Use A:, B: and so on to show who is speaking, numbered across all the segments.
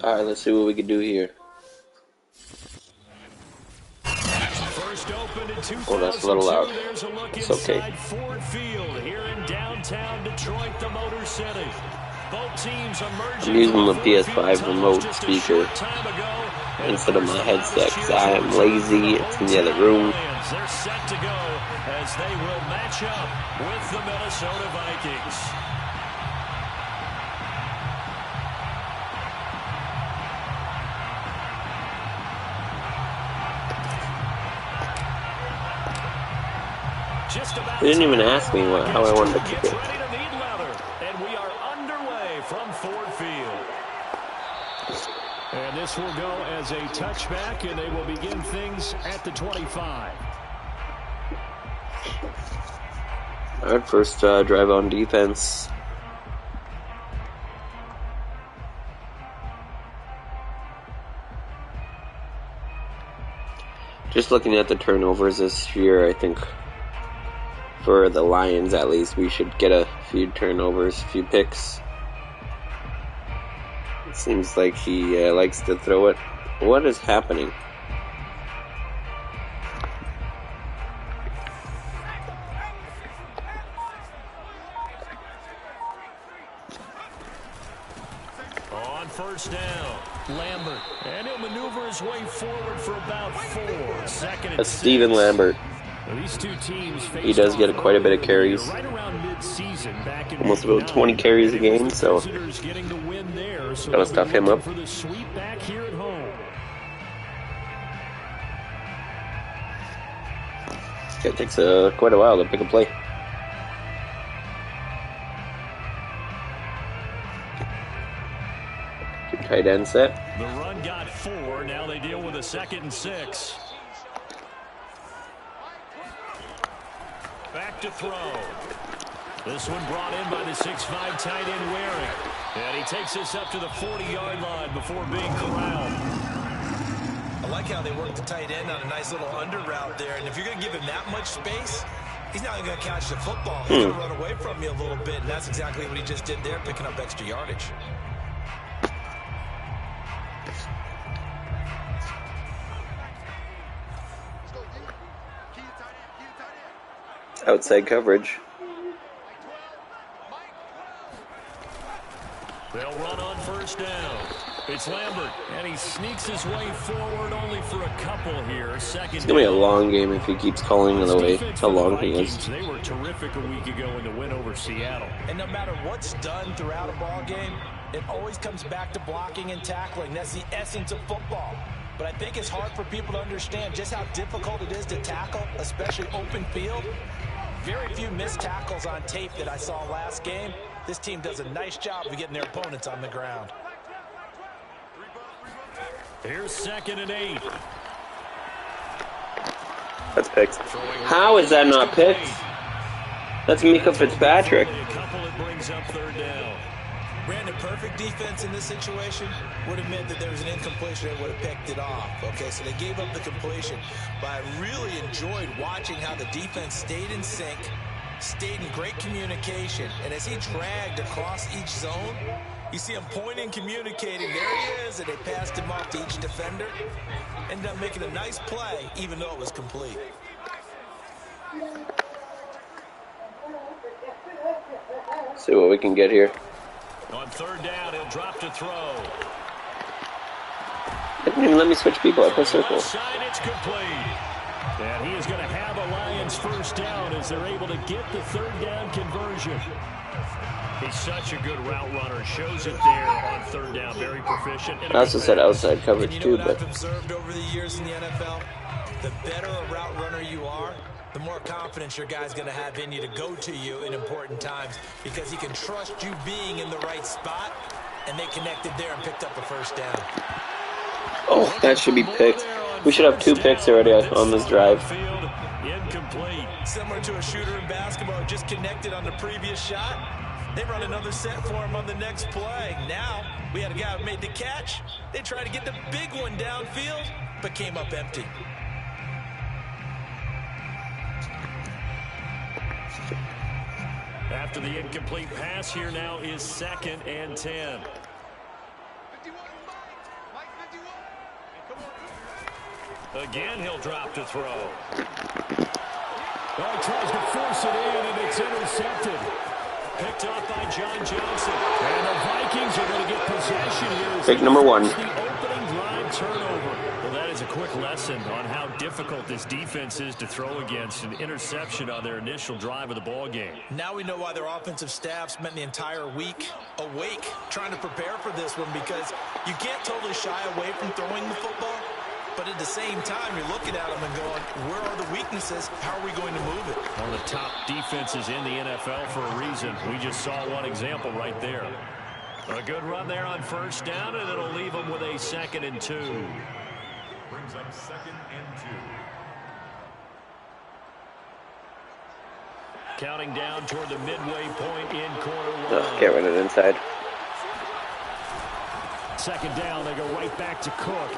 A: Alright, let's see what we can do here. Oh, that's a little loud. It's okay.
B: Ford Field here in downtown Detroit, the Motor City. Both teams
A: I'm using the PS5 remote speaker instead of my headset because I am lazy. It's in the other room.
B: They're set to go as they will match up with the Minnesota Vikings.
A: They didn't even ask me how I wanted to kick it.
B: And we are underway from Ford Field. And this will go as a touchback, and they will begin things at the 25.
A: All right, first drive on defense. Just looking at the turnovers this year, I think for the Lions at least, we should get a few turnovers, a few picks. It seems like he likes to throw it. What is happening?
B: On first down, Lambert, and he'll maneuver his way forward for about 4. Second and
A: That's Steven Lambert.
B: These two teams
A: he does get quite a bit of carries.
B: Right around mid-season, back in
A: almost about 20 carries a game, so gotta stuff him up.
B: For the sweep back here at home.
A: It takes quite a while to pick a play. Keep tight end set.
B: The run got 4. Now they deal with a 2nd and 6. Back to throw. This one brought in by the 6'5" tight end Waring. And he takes this up to the 40-yard line before being corralled.
C: I like how they work the tight end on a nice little under route there. And if you're going to give him that much space, he's not going to catch the football. He's going to run away from you a little bit. And that's exactly what he just did there, picking up extra yardage.
A: Outside coverage.
B: They'll run on first down. It's Lambert, and he sneaks his way forward only for a couple here. Second.
A: It's going to be a long game if he keeps calling it away. How long he is.
B: They were terrific a week ago in the win over Seattle.
C: And no matter what's done throughout a ball game, it always comes back to blocking and tackling. That's the essence of football. But I think it's hard for people to understand just how difficult it is to tackle, especially open field. Very few missed tackles on tape that I saw last game. This team does a nice job of getting their opponents on the ground.
B: Here's 2nd and 8.
A: That's picked. How is that not picked? That's Mika Fitzpatrick.
B: A couple that brings up 3rd down.
C: Brandon, perfect defense in this situation would have meant that there was an incompletion and would have picked it off. Okay, so they gave up the completion. But I really enjoyed watching how the defense stayed in sync, stayed in great communication. And as he dragged across each zone, you see him pointing, communicating. There he is, and they passed him off to each defender. Ended up making a nice play, even though it was complete.
A: See what we can get here.
B: On 3rd down, he'll drop to throw.
A: They didn't even let me switch people. I put circle.
B: Side, it's complete. And he is going to have a Lions first down as they're able to get the 3rd down conversion. He's such a good route runner. Shows it there on 3rd down. Very proficient.
A: I also said outside coverage too, but
C: I've observed over the years in the NFL, the better a route runner you are, the more confidence your guy's going to have in you to go to you in important times because he can trust you being in the right spot, and they connected there and picked up a first down.
A: Oh, that should be picked. We should have 2 picks already on this drive.
B: Incomplete.
C: Similar to a shooter in basketball, just connected on the previous shot. They run another set for him on the next play. Now, we had a guy who made the catch. They tried to get the big one downfield, but came up empty.
B: After the incomplete pass, here now is 2nd and 10. Again, he'll drop to throw. Oh, he tries to force it in, and it's intercepted. Picked off by John Johnson. And the Vikings are going to get possession here.
A: Pick number 1.
B: The opening drive turnover. Well, that is a quick lesson on how difficult this defense is to throw against. An interception on their initial drive of the ball game.
C: Now we know why their offensive staff spent the entire week awake trying to prepare for this one, because you can't totally shy away from throwing the football. But at the same time, you're looking at them and going, where are the weaknesses? How are we going to move it?
B: One of the top defenses in the NFL for a reason. We just saw one example right there. A good run there on first down, and it'll leave them with a 2nd and 2.
D: Brings up 2nd and 2.
B: Counting down toward the midway point in quarter 1.
A: Oh, can't run it inside.
B: 2nd down, they go right back to Cook.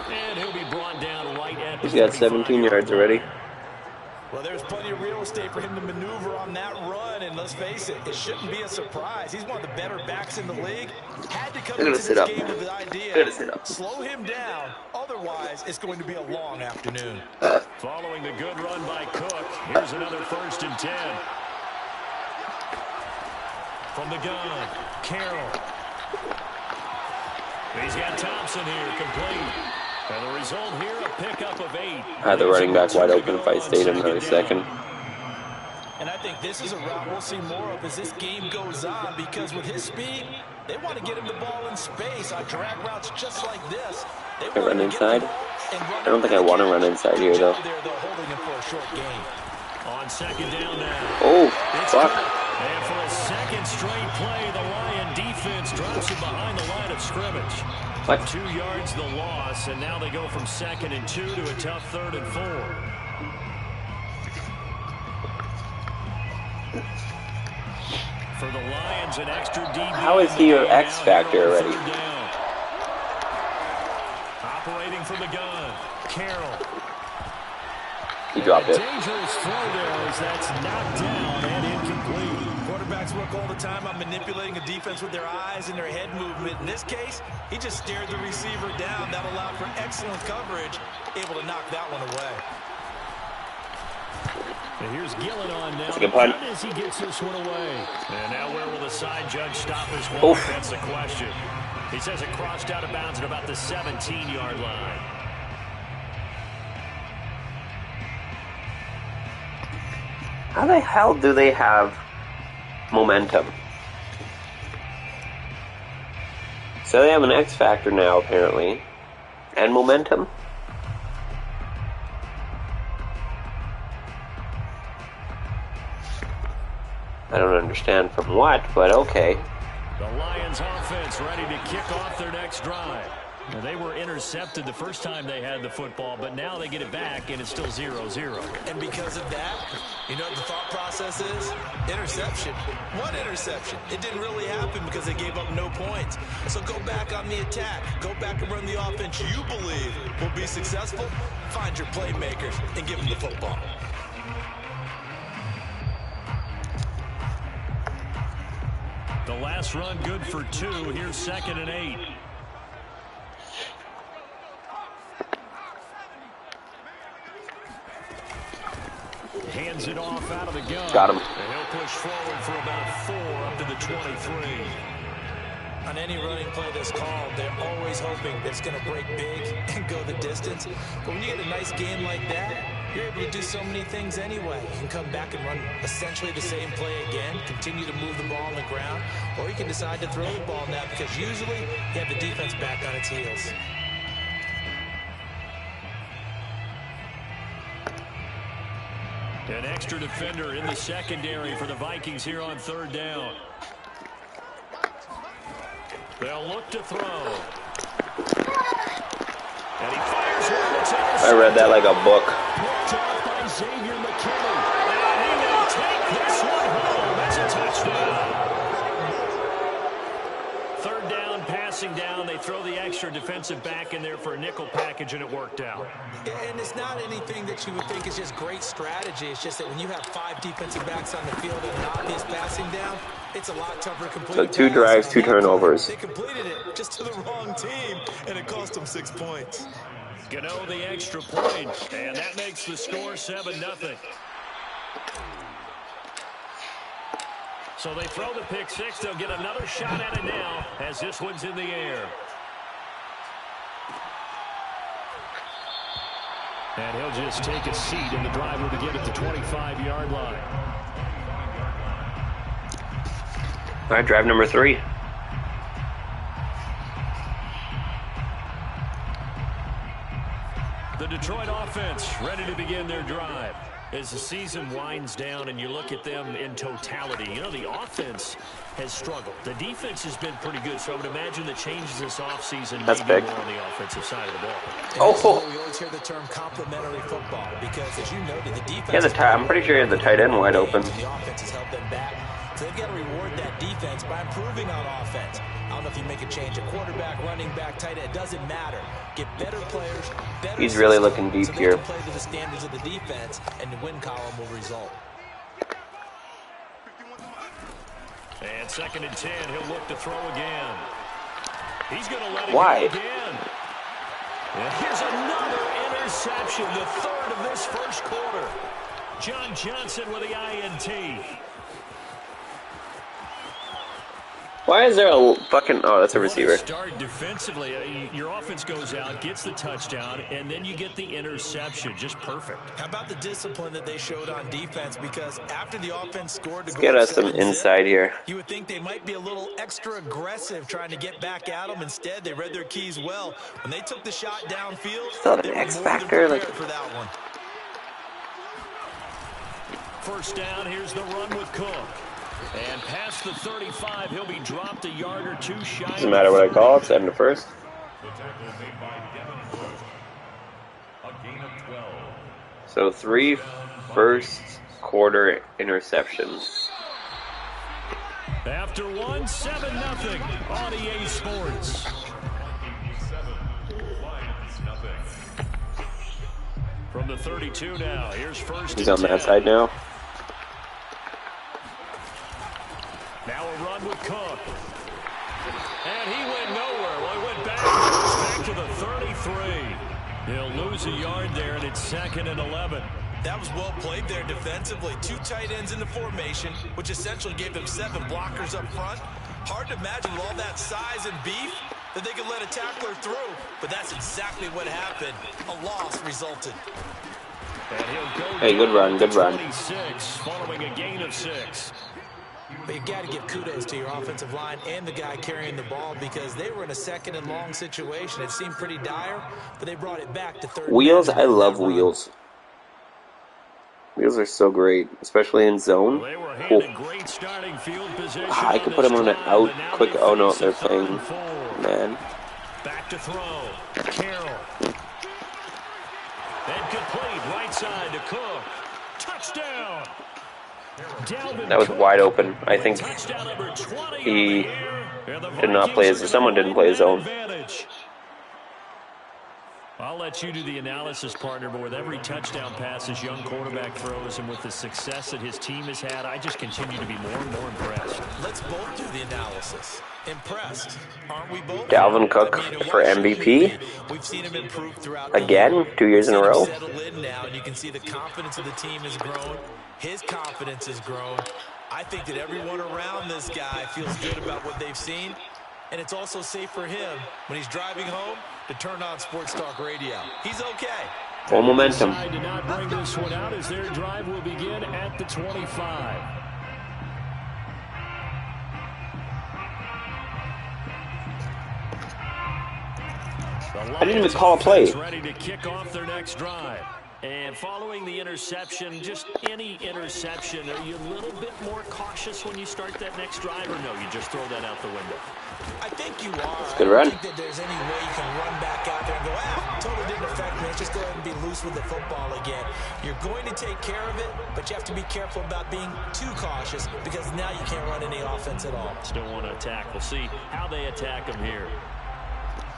B: And he'll be brought down right at the
A: He's got 17 yards already.
C: Well, there's plenty of real estate for him to maneuver on that run, and let's face it, it shouldn't be a surprise. He's one of the better backs in the league. Had to come into this game with the idea, slow him down, otherwise it's going to be a long afternoon.
B: Following the good run by Cook, here's another 1st and 10. From the gun, Carroll. He's got Thompson here, complete. And the result here, a pickup of 8.
A: Had the running back wide open if I stayed another second.
C: And I think this is a route we'll see more of as this game goes on, because with his speed, they want to get him the ball in space on drag routes just like this. They
A: I run inside? I don't think I want to run inside here, though.
C: They're holding him for a short gain.
B: On 2nd down now.
A: Oh, fuck.
B: And for a 2nd straight play, the Lion defense drops it behind the line of scrimmage.
A: What?
B: 2 yards the loss, and now they go from 2nd and 2 to a tough 3rd and 4. For the Lions, an extra DB.
A: How is he your X factor already?
B: Operating from the gun, Carroll.
A: He dropped it.
B: Dangerous throw there as that's knocked down and incomplete.
C: Quarterbacks work all the time on manipulating a defense with their eyes and their head movement. In this case, he just stared the receiver down. That allowed for excellent coverage, able to knock that one away.
B: And here's Gillen on now.
A: That's a good punt.
B: As he gets this one away. And now where will the side judge stop this one? That's the question. He says it crossed out of bounds at about the 17-yard line.
A: How the hell do they have momentum? So they have an X factor now, apparently. And momentum? I don't understand from what, but okay.
B: The Lions offense ready to kick off their next drive. Now, they were intercepted the first time they had the football, but now they get it back, and it's still 0-0.
C: And because of that, you know what the thought process is? Interception. One interception. It didn't really happen because they gave up no points. So go back on the attack. Go back and run the offense you believe will be successful. Find your playmakers and give them the football.
B: The last run good for 2. Here's 2nd and 8. Hands it off out of the gun.
A: Got him.
B: And he'll push forward for about 4 up to the 23.
C: On any running play that's called, they're always hoping that it's going to break big and go the distance. But when you get a nice game like that, you're able to do so many things anyway. You can come back and run essentially the same play again, continue to move the ball on the ground, or you can decide to throw the ball now because usually you have the defense back on its heels.
B: An extra defender in the secondary for the Vikings here on 3rd down. They'll look to throw. And he fires one.
A: I read that like a book.
B: Picked off by Xavier McKinney. And he will take this one home. That's a touchdown. 3rd down, passing down. They throw the extra defensive back in there for a nickel package, and it worked out.
C: And it's not anything that you would think is just great strategy. It's just that when you have 5 defensive backs on the field and an obvious passing down, it's a lot tougher to complete.
A: So 2 drives, 2 turnovers.
C: They completed it just to the wrong team, and it cost them 6 points.
B: Gano the extra point, and that makes the score 7-0. So they throw the pick six. They'll get another shot at it now as this one's in the air. And he'll just take a seat, and the drive will begin at the 25-yard line.
A: All right, drive number 3.
B: The Detroit offense ready to begin their drive. As the season winds down and you look at them in totality, you know, the offense has struggled. The defense has been pretty good, so I would imagine the changes this offseason
A: That's
B: may
A: big.
B: be more on the offensive side of the ball.
A: Oh,
C: We always hear the term complementary football because, as you noted, the defense.
A: he has I'm pretty sure he has the tight end wide open.
C: The offense has held them back, so they've got to reward that defense by improving on offense. I don't know if you make a change at quarterback, running back, tight end. It doesn't matter. Get better players, better.
A: He's really looking deep
C: so they
A: here.
C: can play to the standards of the defense, and the win column will result.
B: And 2nd and 10, he'll look to throw again. He's going to let it
A: Why?
B: go again. And here's another interception, the 3rd of this first quarter. John Johnson with the INT.
A: Why is there a fucking... Oh, that's a
B: What
A: receiver.
B: start defensively. Your offense goes out, gets the touchdown, and then you get the interception. Just perfect.
C: How about the discipline that they showed on defense? Because after the offense scored to
A: Let's get us some inside here.
C: you would think they might be a little extra aggressive trying to get back at them. Instead, they read their keys well. When they took the shot downfield,
A: Still
C: they
A: an
C: were
A: X
C: more than
A: factor, like-
C: prepared for that one.
B: First down, here's the run with Cook. And past the 35, he'll be dropped a yard or two shy.
A: Doesn't matter what I call it. 7 to first.
D: The tackle made by Devin Cook. A gain of 12.
A: So 3 first quarter interceptions.
B: After one, 7-0 on EA Sports.
D: 7, Lions nothing.
B: From the 32 now, here's first
A: He's
B: and
A: on that
B: 10.
A: side now.
B: Now a run with Cook. And he went nowhere. Well, he went back to the 33. He'll lose a yard there, and it's 2nd and 11.
C: That was well played there defensively. 2 tight ends in the formation, which essentially gave them 7 blockers up front. Hard to imagine with all that size and beef that they could let a tackler through, but that's exactly what happened. A loss resulted.
B: And he'll go
A: Hey, good run, good run.
B: 26, following a gain of 6.
C: But you've got to give kudos to your offensive line and the guy carrying the ball because they were in a 2nd and long situation. It seemed pretty dire, but they brought it back to 3rd.
A: Wheels, I love wheels. Wheels are so great, especially in zone.
B: They were
A: Cool.
B: handed great starting field position.
A: I could put him on an out quick. Oh no, they're playing man.
B: Back to throw. Carroll. And complete right side to Cook. Touchdown.
A: That was wide open. I think he did not play his. Someone didn't play his zone.
B: I'll let you do the analysis, partner, but with every touchdown pass his young quarterback throws and with the success that his team has had, I just continue to be more and more impressed.
C: Let's both do the analysis. Impressed, aren't we both?
A: Dalvin Cook for MVP.
C: We've seen him improve throughout
A: Again, 2 years in a row.
C: Settle in now, and you can see the confidence of the team has grown. His confidence has grown. I think that everyone around this guy feels good about what they've seen, and it's also safe for him when he's driving home to turn on Sports Talk Radio. He's okay.
A: Full momentum.
B: Decide to not bring this one out as their drive will begin at the 25.
A: I didn't even call a play.
B: Ready to kick off their next drive. And following the interception, just any interception, are you a little bit more cautious when you start that next drive, or no, you just throw that out the window?
C: I think you are.
A: Good
C: I
A: run.
C: don't think that there's any way you can run back out there and go, totally didn't affect me. Let's just go ahead and be loose with the football again. You're going to take care of it, but you have to be careful about being too cautious because now you can't run any offense at all.
B: Still want to attack. We'll see how they attack them here.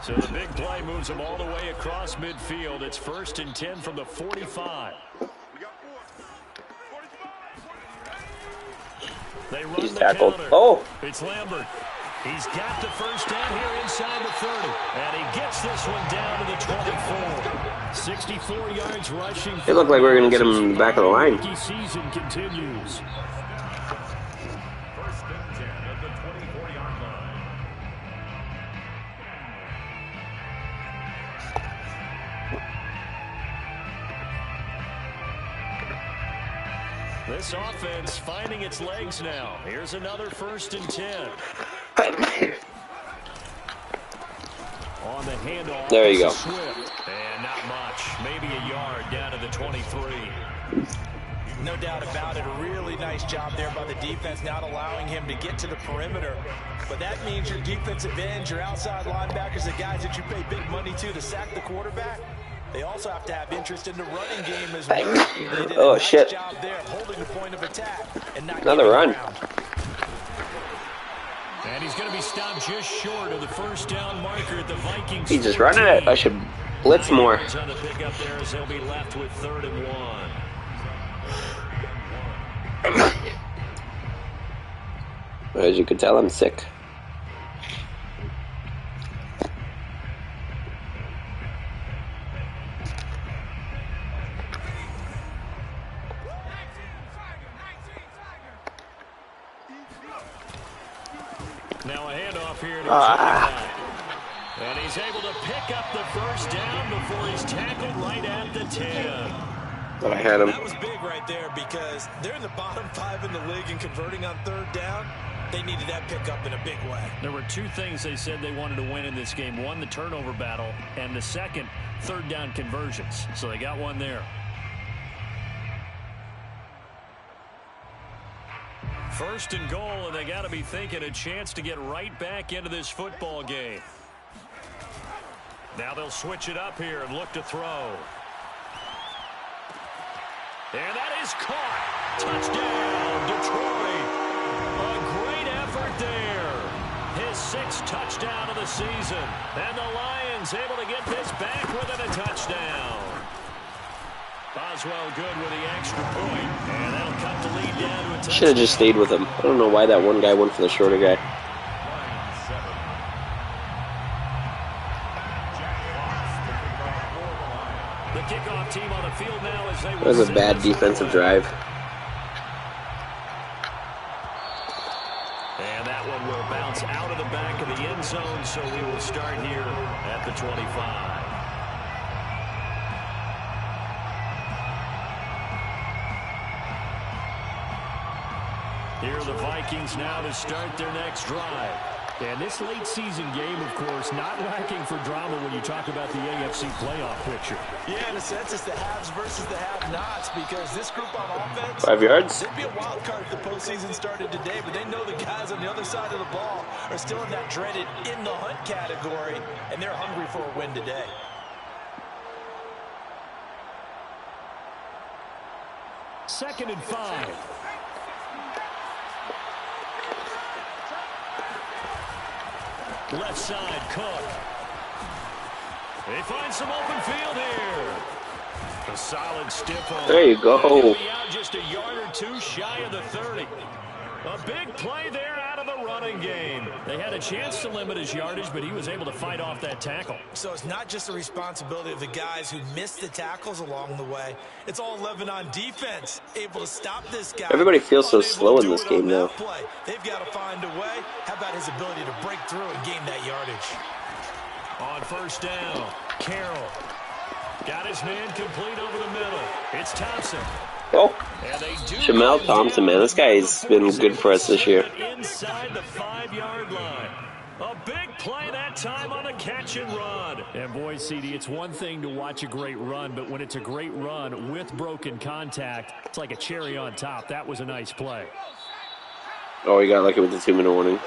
B: So the big play moves them all the way across midfield. It's 1st and 10 from the 45. They run
A: He's
B: the
A: tackled.
B: counter.
A: Oh,
B: It's Lambert. He's got the first down here inside the 30. And he gets this one down to the 24. 64 yards rushing.
A: It looked like we were going to get him in the back of the line.
B: Rookie season continues.
D: First and 10 at the 24-yard line.
B: This offense finding its legs now. Here's another first and 10. On the handoff.
A: There you go.
B: Swift. And not much. Maybe a yard down to the 23.
C: No doubt about it. A really nice job there by the defense, not allowing him to get to the perimeter. But that means your defensive ends, your outside linebackers, the guys that you pay big money to sack the quarterback, they also have to have interest in the running game as well. They did a nice job there holding the point of attack and not
A: another run.
B: And he's going to be stopped just short of the first down marker at the Vikings.
A: He's just running it. I should blitz more.
B: On the pickup there as they'll be left with 3rd and 1.
A: As you can tell, I'm sick.
B: Now a handoff here to and he's able to pick up the first down before he's tackled right at the 10.
A: But I had him.
C: That was big right there because they're in the bottom 5 in the league and converting on 3rd down. They needed that pickup in a big way.
B: There were 2 things they said they wanted to win in this game. One, the turnover battle, and the second, 3rd down conversions. So they got one there. First and goal, and they got to be thinking a chance to get right back into this football game. Now they'll switch it up here and look to throw. And that is caught. Touchdown, Detroit. A great effort there. His 6th touchdown of the season. And the Lions able to get this back within a touchdown. Boswell good with the extra point. And that'll cut the lead down to a touchdown.
A: Should have just stayed with him. I don't know why that one guy went for the shorter guy.
B: The kickoff team on the field now as they
A: That was a bad defensive drive.
B: And that one will bounce out of the back of the end zone, so we will start here at the 25. Here are the Vikings now to start their next drive. And this late season game, of course, not lacking for drama when you talk about the AFC playoff picture.
C: Yeah, in a sense, it's the haves versus the have-nots because this group on offense,
A: 5 yards.
C: they'd be a wild card if the postseason started today, but they know the guys on the other side of the ball are still in that dreaded in the hunt category, and they're hungry for a win today.
B: Second and 5. Left side, Cook. They find some open field here. A solid stiff arm.
A: There you go.
B: He'll be out just a yard or 2 shy of the 30. A big play there out of the running game. They had a chance to limit his yardage, but he was able to fight off that tackle.
C: So it's not just the responsibility of the guys who missed the tackles along the way. It's all 11 on defense, able to stop this guy.
A: Everybody feels so slow in this game now.
C: They've got to find a way. How about his ability to break through and gain that yardage?
B: On first down, Carroll. Got his man complete over the middle. It's Thompson.
A: Oh, Jamel Thompson, man, this guy's been good for us this year.
B: Inside the 5-yard line. A big play that time on a catch and run. And boy, CD, it's one thing to watch a great run, but when it's a great run with broken contact, it's like a cherry on top. That was a nice play.
A: Oh, he got lucky with the 2-minute warning.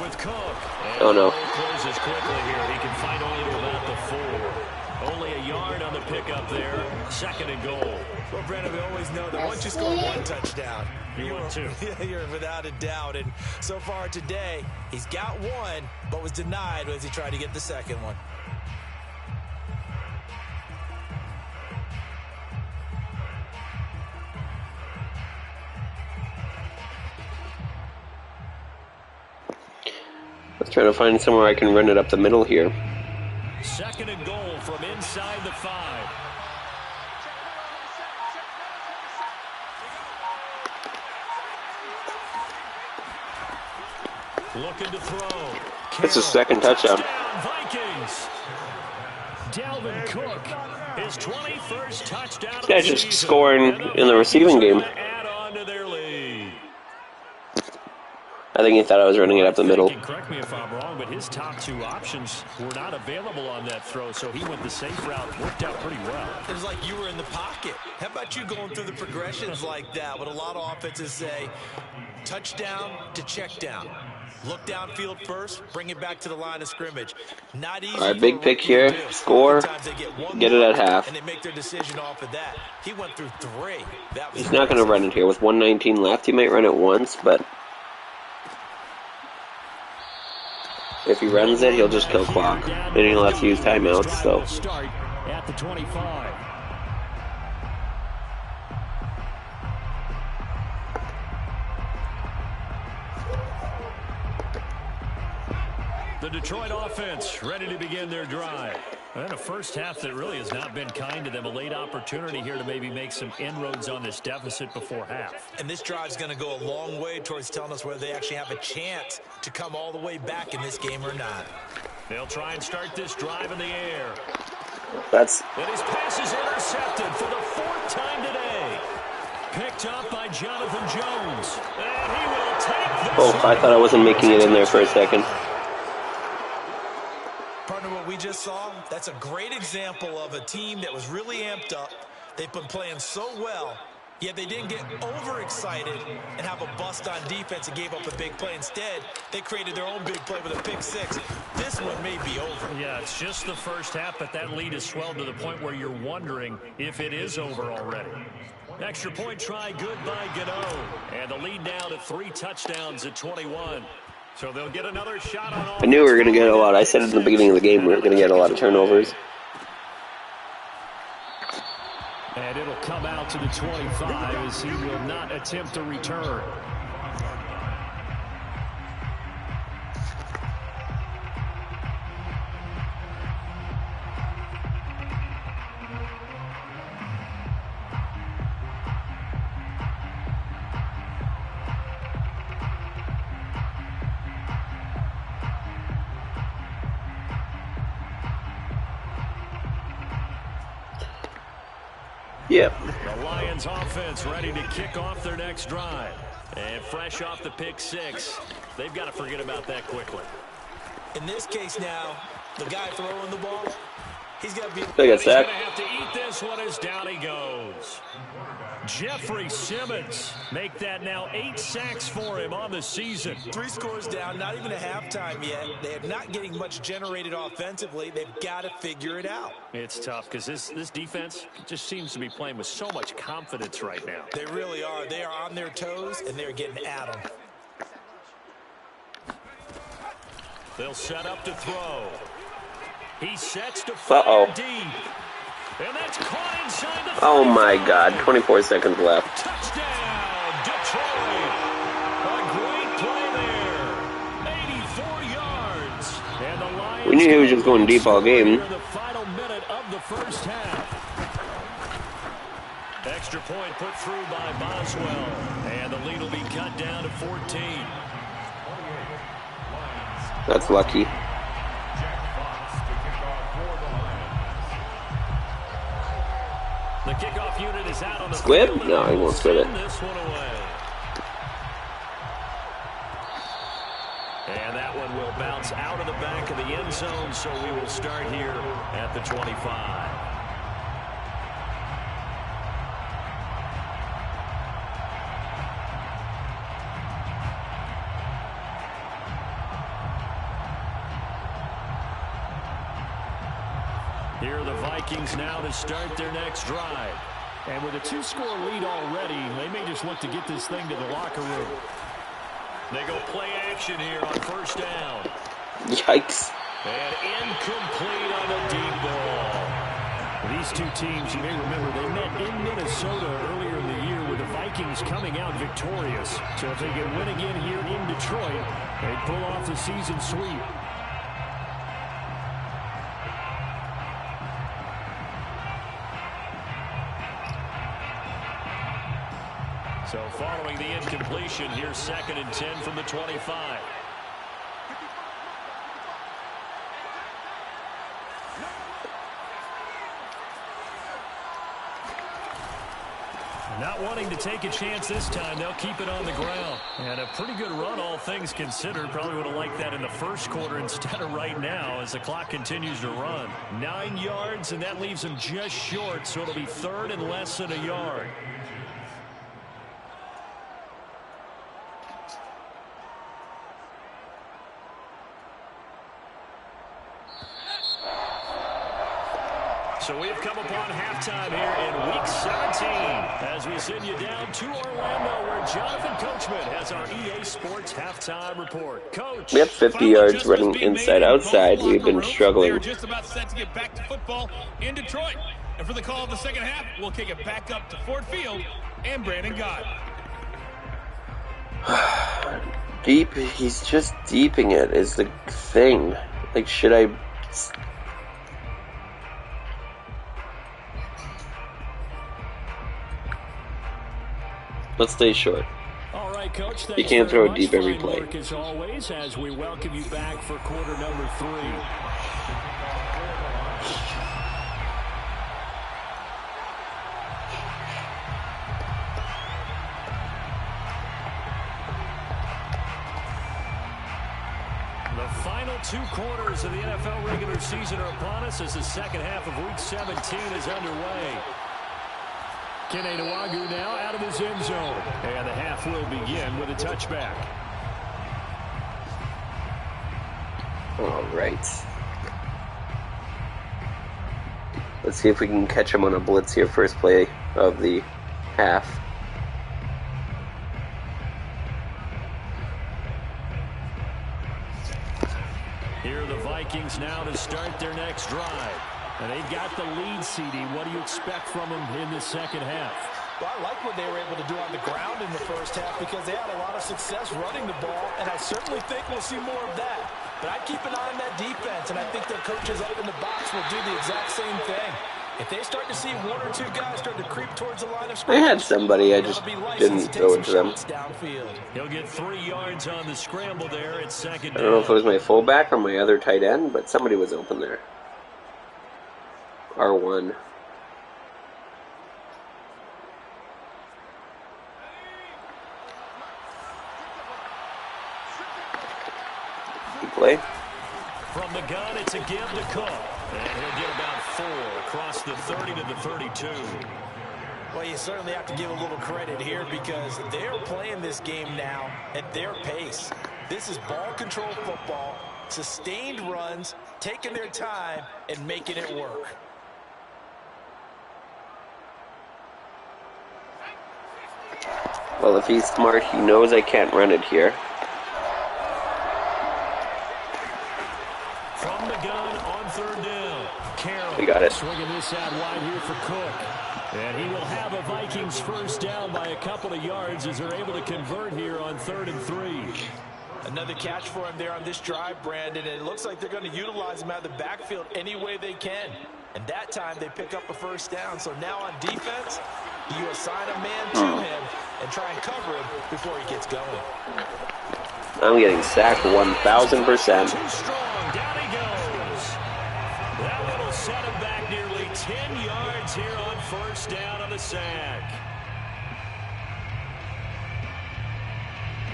B: with Cook. And
A: Oh no.
B: closes quickly here. He can fight only to about the 4. Only a yard on the pickup there. 2nd and goal.
C: Well, Brandon, we always know that once you score 1 touchdown,
B: You want 2.
C: You're without a doubt. And so far today, he's got 1, but was denied as he tried to get the 2nd one.
A: Let's try to find somewhere I can run it up the middle here.
B: 2nd and goal from inside the 5. Looking to throw.
A: It's his 2nd touchdown.
B: Vikings. Dalvin Cook, his 21st touchdown.
A: This guy's just scoring in the receiving game.
B: Add on to their lead.
A: I think he thought I was running it up the middle.
B: Correct me if I'm wrong, but his top 2 options were not available on that throw, so he went the safe route. Worked out pretty well.
C: It was like you were in the pocket. How about you going through the progressions like that? What a lot of offenses say, touchdown to check down. Look downfield first, bring it back to the line of scrimmage. Not easy.
A: All right, big pick here. Score. Get it at half.
C: And they make their decision off of that. He went through 3.
A: He's not going to run it here. With 1:19 left, he might run it once, but if he runs it, he'll just kill clock. And he'll have to use timeouts, so.
B: Start at the 25. The Detroit offense ready to begin their drive. And a first half that really has not been kind to them. A late opportunity here to maybe make some inroads on this deficit before half.
C: And this drive is going to go a long way towards telling us whether they actually have a chance to come all the way back in this game or not.
B: They'll try and start this drive in the air.
A: And his
B: pass is intercepted for the 4th time today. Picked up by Jonathan Jones. And he will take this.
A: Oh, I thought I wasn't making it in there for a second.
C: Partner, what we just saw, that's a great example of a team that was really amped up. They've been playing so well, yet they didn't get overexcited and have a bust on defense and gave up a big play. Instead, they created their own big play with a pick 6. This one may be over.
B: Yeah, it's just the first half, but that lead has swelled to the point where you're wondering if it is over already. Extra point try, good by Gano. And the lead now to 3 touchdowns at 21. So they'll get another shot on.
A: I knew we were going to get a lot. I said in the beginning of the game we were going to get a lot of turnovers.
B: And it'll come out to the 25 as he will not attempt to return.
A: Yep.
B: The Lions offense ready to kick off their next drive. And fresh off the pick 6, they've got to forget about that quickly.
C: In this case now, the guy throwing the ball, he's got to be...
A: They got sacked.
B: He's going to have to eat this one as down he goes. Jeffrey Simmons make that now 8 sacks for him on the season.
C: 3 scores down, not even a halftime yet. They are not getting much generated offensively. They've got to figure it out.
B: It's tough because this defense just seems to be playing with so much confidence right now.
C: They really are. They are on their toes, and they're getting at them.
B: They'll set up to throw. He sets to fire deep. And that's caught inside the
A: Oh my God, 24 seconds left.
B: touchdown, Detroit. A great play there. 84 yards. And the Lions
A: We knew he was just going deep all game.
B: the final minute of the first half. Extra point put through by Boswell. And the lead will be cut down to 14.
A: That's lucky.
B: The kickoff unit is out on the
A: Squib?
B: field.
A: No, he won't squib it.
B: This one away. And that one will bounce out of the back of the end zone, so we will start here at the 25. Here are the Vikings now to start their next drive. And with a 2-score lead already, they may just look to get this thing to the locker room. They go play action here on first down.
A: Yikes.
B: And incomplete on a deep ball. These two teams, you may remember, they met in Minnesota earlier in the year with the Vikings coming out victorious. So if they can win again here in Detroit, they'd pull off the season sweep. So following the incompletion, here's 2nd and 10 from the 25. Not wanting to take a chance this time, they'll keep it on the ground. And a pretty good run, all things considered. Probably would have liked that in the first quarter instead of right now as the clock continues to run. 9 yards, and that leaves them just short, so it'll be 3rd and less than a yard. So we've come upon halftime here in Week 17 as we send you down to Orlando where Jonathan Coachman has our EA Sports halftime report. Coach.
A: We have 50 yards running inside-outside. We've been struggling.
E: They're just about set to get back to football in Detroit. And for the call of the second half, we'll kick it back up to Ford Field and Brandon Gott.
A: Deep, he's just deeping it is the thing. Like, should I... Let's stay short.
B: All right, Coach.
A: You can't throw it deep every play.
B: As always, as we welcome you back for quarter number 3. The final 2 quarters of the NFL regular season are upon us as the second half of Week 17 is underway. Kene Nwagu now out of his end zone. And the half will begin with a touchback.
A: All right. Let's see if we can catch him on a blitz here. First play of the half.
B: Here are the Vikings now to start their next drive. And they've got the lead, CD. What do you expect from them in the second half?
C: Well, I like what they were able to do on the ground in the first half because they had a lot of success running the ball, and I certainly think we'll see more of that. But I'd keep an eye on that defense, and I think their coaches up in the box will do the exact same thing. If they start to see 1 or 2 guys start to creep towards the line of scrimmage,
A: I had somebody, I just didn't throw it to them.
B: He'll get 3 yards on the scramble there at second down.
A: I don't know if it was my fullback or my other tight end, but somebody was open there. R1. Good play.
B: From the gun, it's a give to Cook. And he'll get about 4 across the 30 to the 32.
C: Well, you certainly have to give a little credit here because they're playing this game now at their pace. This is ball control football, sustained runs, taking their time, and making it work.
A: Well, if he's smart, he knows I can't run it here.
B: From the gun on 3rd down. Carroll
A: We got it.
B: swinging this out wide here for Cook. And he will have a Vikings first down by a couple of yards as they're able to convert here on 3rd and 3.
C: Another catch for him there on this drive, Brandon, and it looks like they're going to utilize him out of the backfield any way they can. And that time they pick up a first down. So now on defense, you assign a man to him and try and cover him before he gets going.
A: I'm getting sacked 1,000%.
B: Too strong. Down he goes. That one will set him back nearly 10 yards here on first down on the sack.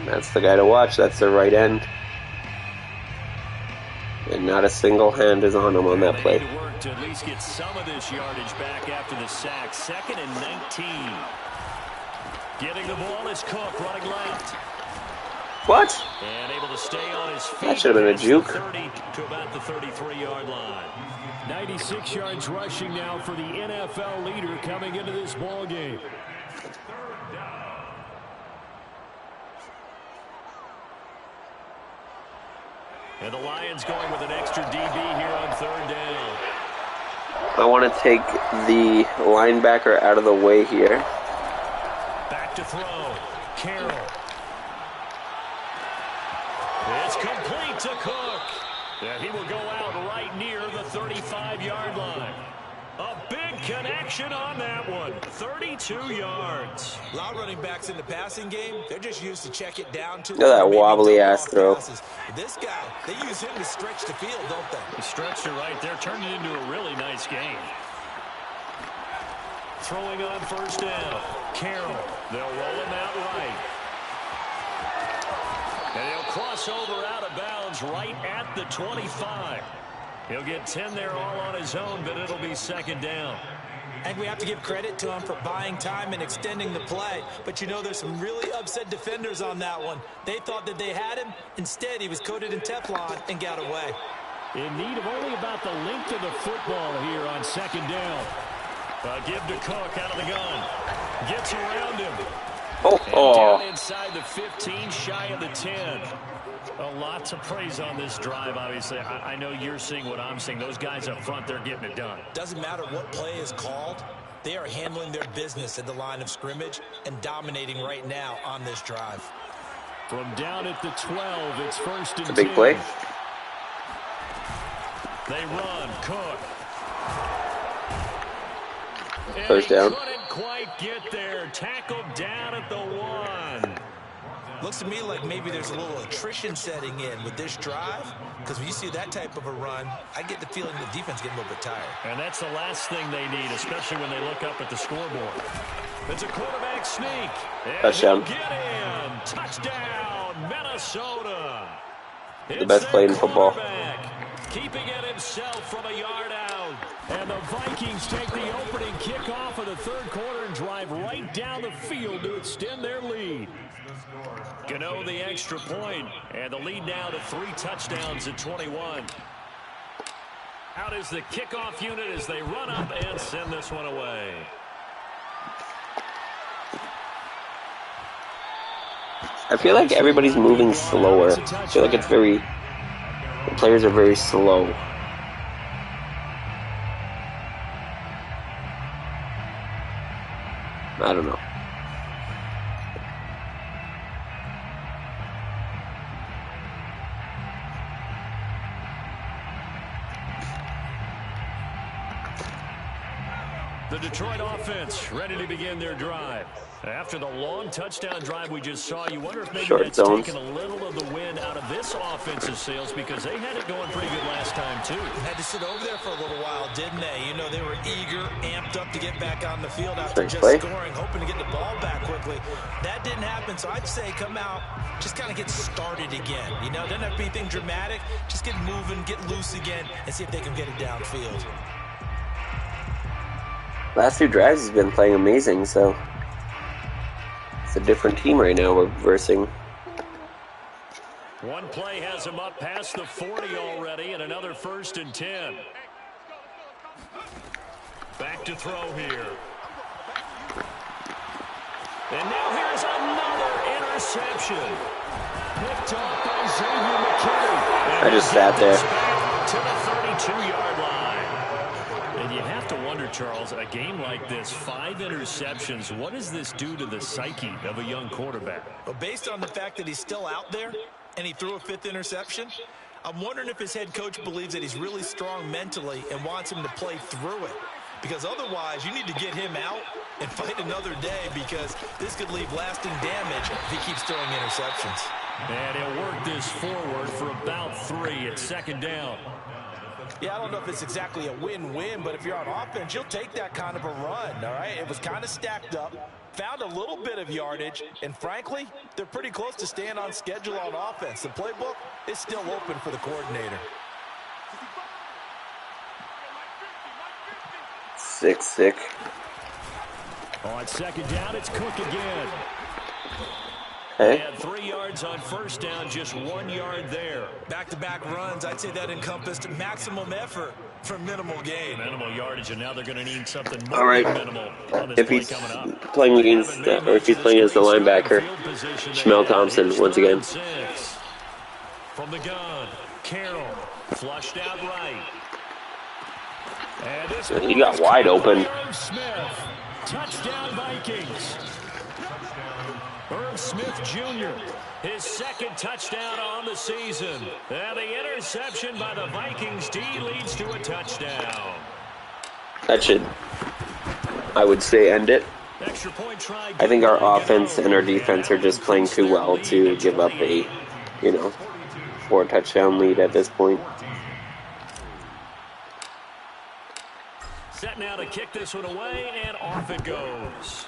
A: That's the guy to watch. That's the right end. And not a single hand is on him on that play.
B: They need to work to at least get some of this yardage back after the sack. 2nd and 19. Getting the ball is Cook running left.
A: What?
B: And able to stay on his feet.
A: That should have been a juke.
B: 30 to about the 33-yard line. 96 yards rushing now for the NFL leader coming into this ball game. And the Lions going with an extra DB here on third down.
A: I want to take the linebacker out of the way here.
B: Back to throw. Carroll. It's complete to Cook. And he will go out right near the 35-yard line. A big connection on that one. 32 yards.
C: A lot of running backs in the passing game, they're just used to check it down to
A: Look at that wobbly-ass throw.
C: This guy, they use him to stretch the field, don't they?
B: He stretched it right there, turned it into a really nice game. Throwing on first down. Carroll. They'll roll him out right. And he'll cross over out of bounds right at the 25. He'll get 10 there all on his own, but it'll be second down.
C: And we have to give credit to him for buying time and extending the play. But you know, there's some really upset defenders on that one. They thought that they had him. Instead, he was coated in Teflon and got away.
B: In need of only about the length of the football here on second down. Give to Cook out of the gun. Gets around him.
A: Oh.
B: Down inside the 15, shy of the 10. A lot to praise on this drive, obviously. I know you're seeing what I'm seeing. Those guys up front, they're getting it done.
C: Doesn't matter what play is called. They are handling their business at the line of scrimmage and dominating right now on this drive.
B: From down at the 12, it's first and 10.
A: A big play.
B: They run. Cook.
A: First down.
B: Couldn't quite get there. Tackled down at the 1.
C: Looks to me like maybe there's a little attrition setting in with this drive, because when you see that type of a run, I get the feeling the defense getting a little bit tired.
B: And that's the last thing they need, especially when they look up at the scoreboard. It's a quarterback sneak.
A: Touchdown.
B: Get in. Touchdown, Minnesota.
A: The best play in football.
B: Keeping it himself from a yard out. And the Vikings take the opening kickoff of the third quarter and drive right down the field to extend their lead. Gano the extra point, and the lead now to 3 touchdowns at 21. Out is the kickoff unit as they run up and send this one away.
A: I feel like everybody's moving slower. I feel like it's the players are very slow. I don't know.
B: The Detroit offense ready to begin their drive. After the long touchdown drive we just saw, you wonder if maybe that's taken a little of the wind out of this offensive sails, because they had it going pretty good last time too.
C: Had to sit over there for a little while, didn't they? You know, they were eager, amped up to get back on the field after just scoring, hoping to get the ball back quickly. That didn't happen, so I'd say come out, just kind of get started again. You know, doesn't have to be anything dramatic. Just get moving, get loose again, and see if they can get it downfield.
A: Last 2 drives has been playing amazing, so it's a different team right now we're versing.
B: One play has him up past the 40 already, and another first and 10. Back to throw here. And now here's another interception. Picked up by Xavier McKinney.
A: I just sat there.
B: To the 32-yard line. And you have to wonder, Charles, a game like this, 5 interceptions, what does this do to the psyche of a young quarterback?
C: Well, based on the fact that he's still out there and he threw a 5th interception, I'm wondering if his head coach believes that he's really strong mentally and wants him to play through it. Because otherwise, you need to get him out and fight another day, because this could leave lasting damage if he keeps throwing interceptions.
B: And he'll work this forward for about 3 at second down.
C: Yeah, I don't know if it's exactly a win-win, but if you're on offense, you'll take that kind of a run, all right? It was kind of stacked up, found a little bit of yardage, and frankly, they're pretty close to staying on schedule on offense. The playbook is still open for the coordinator.
A: 6-6.
B: On second down, it's Cook again.
A: Hey.
B: They had 3 yards on first down, just 1 yard there.
C: Back-to-back runs, I'd say that encompassed maximum effort for minimal gain.
B: Minimal yardage, and now they're going to need something
A: All
B: more
A: right.
B: than minimal on this
A: If
B: play
A: he's
B: coming up.
A: playing against, or if he's playing as the linebacker, Shmel Thompson once again.
B: From the gun, Carroll flushed out right. And this
A: He got wide open.
B: Smith. Touchdown Vikings. Irv Smith Jr., his second touchdown on the season. And the interception by the Vikings D leads to a touchdown.
A: That should, I would say, end it.
B: Extra point try.
A: I think our offense and our defense are just playing too well to give up a, 4-touchdown lead at this point.
B: Set now to kick this one away, and off it goes.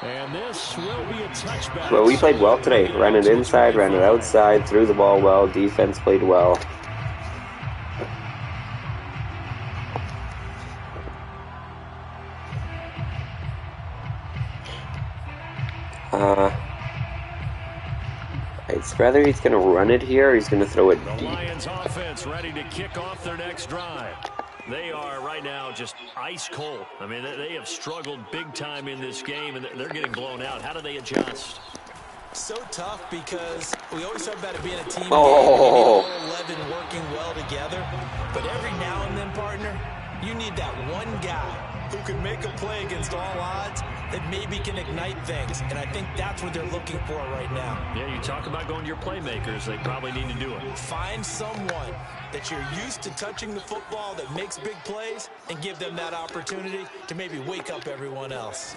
B: And this will be a touchback.
A: Well, we played well today. Ran it inside, ran it outside, threw the ball well. Defense played well. It's rather he's going to run it here or he's going to throw it
B: The
A: deep.
B: Lions offense ready to kick off their next drive. They are right now just ice cold. I mean, they have struggled big time in this game, and they're getting blown out. How do they adjust?
C: So tough because we always talk about it being a team
A: Oh.
C: game, all 11 working well together. But every now and then, partner, you need that one guy who can make a play against all odds that maybe can ignite things. And I think that's what they're looking for right now.
B: Yeah, you talk about going to your playmakers. They probably need to do it.
C: Find someone that you're used to touching the football that makes big plays and give them that opportunity to maybe wake up everyone else.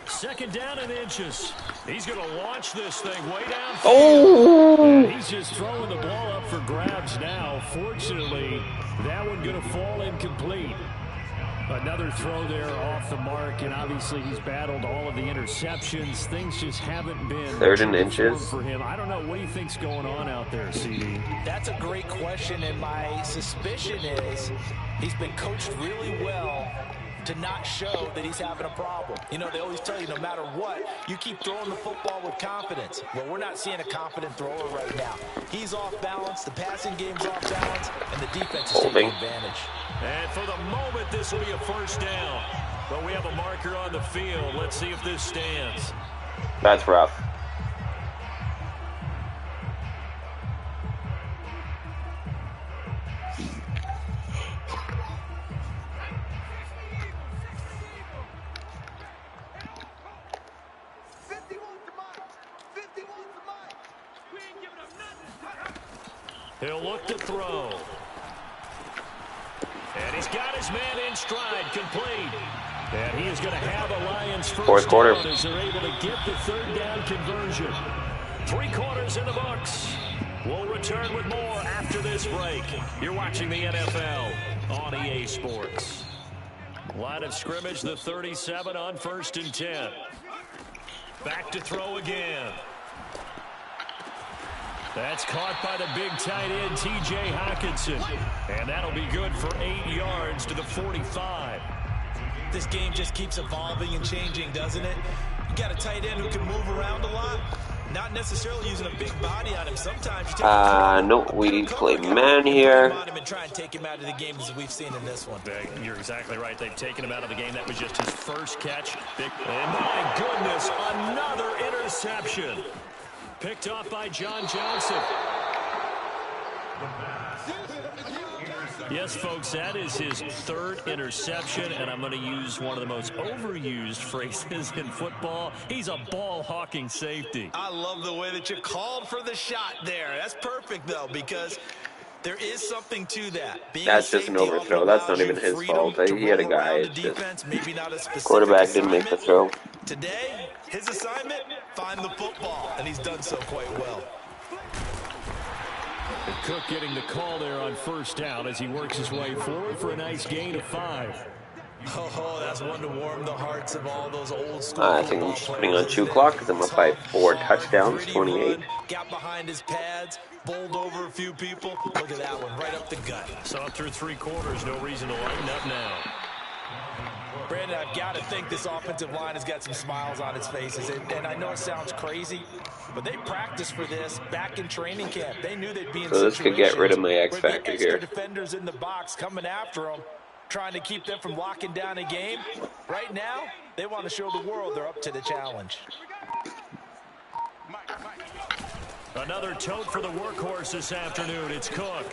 B: Second down and inches. He's going to launch this thing way down.
A: Oh!
B: He's just throwing the ball up for grabs now. Fortunately, that one going to fall incomplete. Another throw there off the mark, and obviously he's battled all of the interceptions. Things just haven't been
A: Third and inches
B: for him. I don't know. What do you think's going on out there, CD?
C: That's a great question, and my suspicion is he's been coached really well to not show that he's having a problem. You know, they always tell you no matter what, you keep throwing the football with confidence. Well, we're not seeing a confident thrower right now. He's off balance, the passing game's off balance, and the defense is taking advantage.
B: And for the moment, this will be a first down. But we have a marker on the field. Let's see if this stands.
A: That's rough.
B: He'll look to throw. And he's got his man in stride, complete. And he is going to have a Lions
A: Fourth quarter
B: down as they're able to get the third down conversion. 3 quarters in the books. We'll return with more after this break. You're watching the NFL on EA Sports. Line of scrimmage, the 37 on 1st and 10. Back to throw again. That's caught by the big tight end, T.J. Hockenson. And that'll be good for 8 yards to the 45.
C: This game just keeps evolving and changing, doesn't it? You got a tight end who can move around a lot, not necessarily using a big body on him. Sometimes you take
A: no, we play man here.
C: and try and take him out of the game as we've seen in this one.
B: You're exactly right. They've taken him out of the game. That was just his first catch. And my goodness, another interception. Picked off by John Johnson. Yes, folks, that is his 3rd interception, and I'm going to use one of the most overused phrases in football. He's a ball-hawking safety.
C: I love the way that you called for the shot there. That's perfect, though, because there is something to that.
A: That's just an overthrow. That's not even his fault. He had a guy. It's just quarterback didn't make the throw.
C: Today, his assignment, find the football, and he's done so quite well.
B: Cook getting the call there on 1st down as he works his way forward for a nice gain of 5.
C: Oh, that's one to warm the hearts of all those old school
A: I think I'm just putting on 2 o'clock because I'm up by 4 touchdowns, 28.
C: Got behind his pads, bowled over a few people. Look at that one, right up the gut.
B: So up through 3 quarters, no reason to lighten up now.
C: Brandon, I've got to think this offensive line has got some smiles on its faces. And I know it sounds crazy, but they practiced for this back in training camp. They knew they'd be in
A: So this could get rid of my X
C: where the
A: factor
C: extra
A: here.
C: defenders in the box coming after them, trying to keep them from locking down a game. Right now, they want to show the world they're up to the challenge.
B: Another tote for the workhorse this afternoon. It's Cook.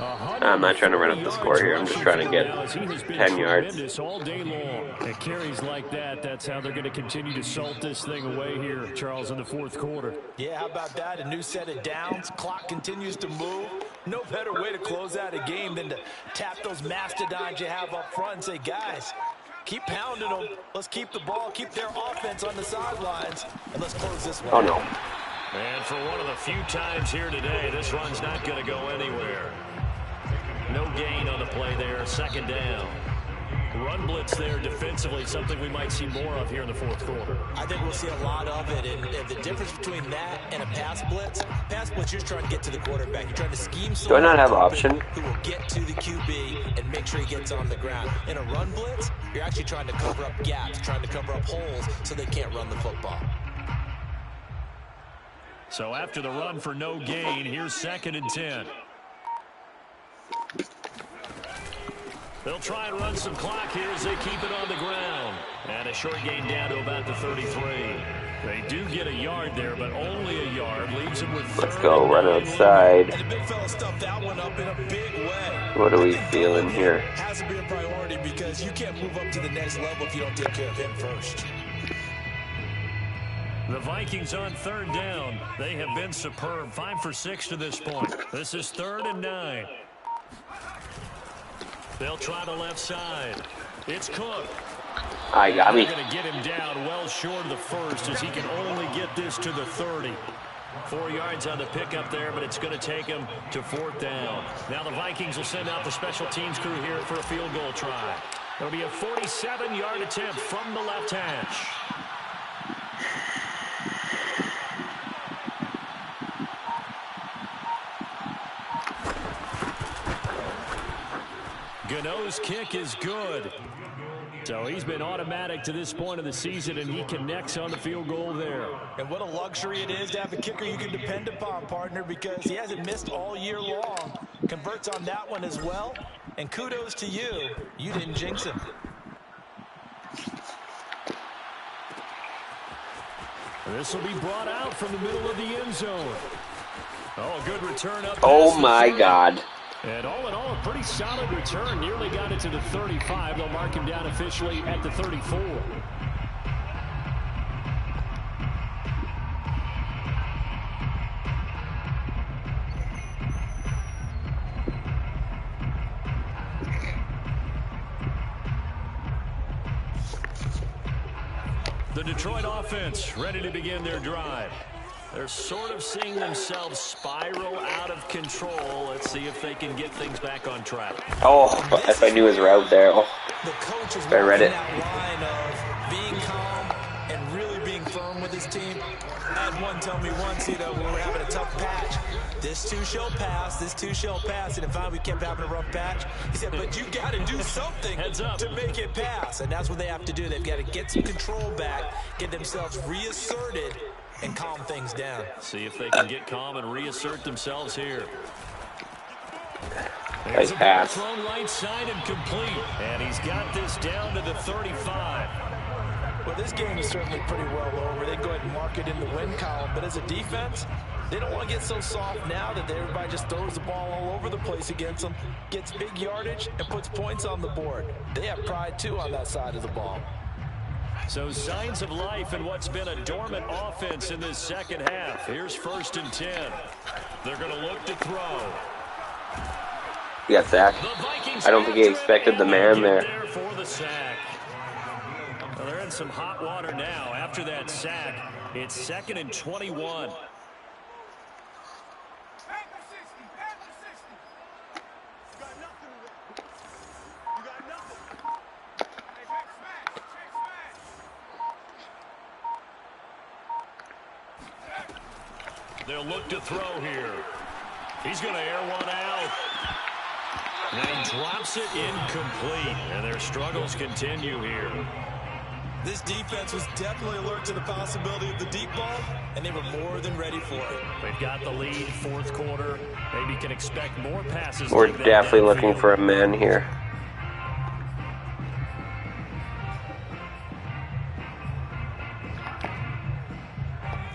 A: I'm not trying to run up the score here. I'm just trying to get 10 yards.
B: All day long. At carries like that, that's how they're going to continue to salt this thing away here, Charles, in the fourth quarter.
C: Yeah, how about that? A new set of downs. Clock continues to move. No better way to close out a game than to tap those mastodons you have up front and say, guys, keep pounding them. Let's keep the ball, keep their offense on the sidelines, and let's close this one.
A: Oh, no.
B: And for one of the few times here today, this run's not going to go anywhere. No gain on the play there, second down. Run blitz there defensively, something we might see more of here in the fourth quarter.
C: I think we'll see a lot of it, and the difference between that and a pass blitz, you're trying to get to the quarterback. You're trying to scheme
A: Do I not have option?
C: who will get to the QB and make sure he gets on the ground. In a run blitz, you're actually trying to cover up gaps, trying to cover up holes so they can't run the football.
B: So after the run for no gain, here's 2nd and 10. They'll try and run some clock here as they keep it on the ground. And a short gain down to about the 33. They do get a yard there, but only a yard. Leaves them with third.
A: Let's go run outside.
C: And the big fella stuffed that one up in a big way.
A: What are we feeling here?
C: Has to be a priority because you can't move up to the next level if you don't take care of him first.
B: The Vikings on 3rd down. They have been superb. 5 for 6 to this point. This is 3rd and 9. They'll try the left side. It's Cook.
A: I got me.
B: They're going to get him down well short of the first as he can only get this to the 30. 4 yards on the pickup there, but it's going to take him to 4th down. Now the Vikings will send out the special teams crew here for a field goal try. It'll be a 47-yard attempt from the left hash. Gano's kick is good. So he's been automatic to this point of the season, and he connects on the field goal there.
C: And what a luxury it is to have a kicker you can depend upon, partner, because he hasn't missed all year long. Converts on that one as well. And kudos to you. You didn't jinx him.
B: This will be brought out from the middle of the end zone. Oh, good return up.
A: Oh, my God.
B: And all in all, a pretty solid return. Nearly got it to the 35. They'll mark him down officially at the 34. The Detroit offense ready to begin their drive. They're sort of seeing themselves spiral out of control. Let's see if they can get things back on track.
A: Oh, if I knew his route there. Oh,
C: The coach is
A: I read it.
C: that line of being calm and really being firm with his team. I had one tell me once, when we were having a tough patch, this too shall pass, this too shall pass. And if we kept having a rough patch, he said, but you got to do something to make it pass. And that's what they have to do. They've got to get some control back, get themselves reasserted, and calm things down.
B: See if they can get calm and reassert themselves here.
A: Nice pass.
B: Thrown right side and complete. And he's got this down to the 35.
C: Well, this game is certainly pretty well over. They go ahead and mark it in the win column. But as a defense, they don't want to get so soft now that everybody just throws the ball all over the place against them, gets big yardage, and puts points on the board. They have pride, too, on that side of the ball.
B: So signs of life in what's been a dormant offense in this second half. Here's 1st and 10. They're going to look to throw.
A: He got sacked. I don't think he expected the man there.
B: For the sack. Well, they're in some hot water now. After that sack, it's 2nd and 21. They'll look to throw here. He's going to air one out. And he drops it incomplete. And their struggles continue here.
C: This defense was definitely alert to the possibility of the deep ball, and they were more than ready for it.
B: They've got the lead, fourth quarter. Maybe can expect more passes
A: We're
B: like that
A: definitely
B: downfield.
A: looking for a man here.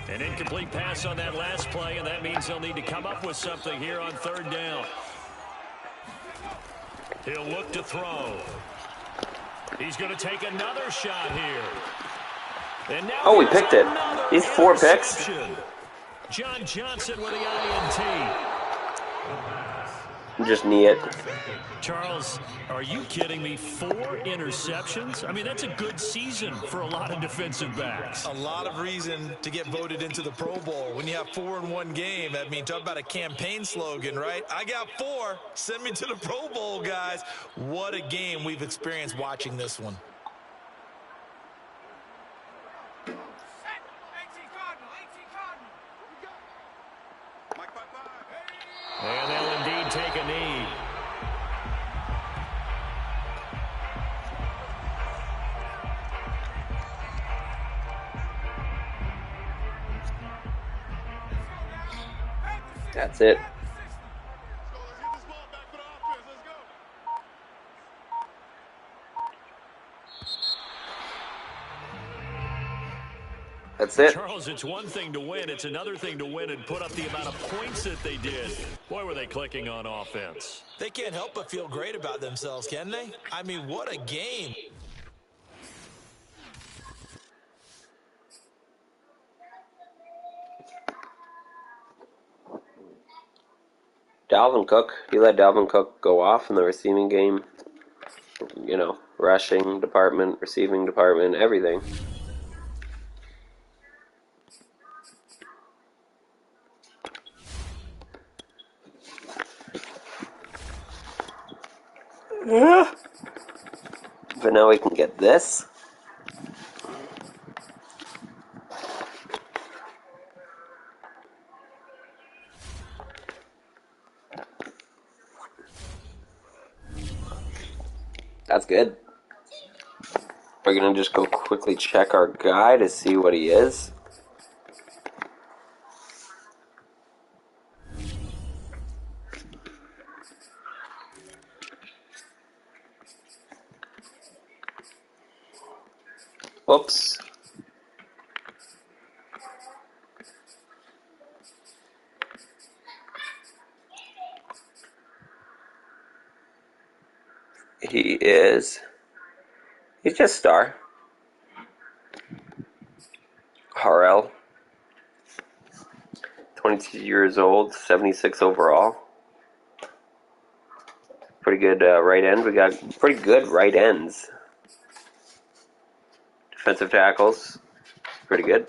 B: An incomplete pass on that last play, and that means they'll need to come up with something here on third down. He'll look to throw. He's going to take another shot here. And now
A: Oh, we picked it. He's 4 picks.
B: John Johnson with the INT.
A: Just knee it.
B: Charles, are you kidding me? 4 interceptions? I mean, that's a good season for a lot of defensive backs.
C: A lot of reason to get voted into the Pro Bowl. When you have 4 in one game, I mean, talk about a campaign slogan, right? I got 4. Send me to the Pro Bowl, guys. What a game we've experienced watching this one.
B: And they'll indeed take a knee.
A: That's it. That's it.
B: Charles, it's one thing to win. It's another thing to win and put up the amount of points that they did. Boy, were they clicking on offense.
C: They can't help but feel great about themselves, can they? I mean, what a game.
A: Dalvin Cook. He let Dalvin Cook go off in the receiving game. You know, rushing department, receiving department, everything. But now we can get this. That's good. We're going to just go quickly check our guy to see what he is. Oops. He's just star. Harrell. 22 years old, 76 overall. Pretty good right end. We got pretty good right ends. Defensive tackles. Pretty good.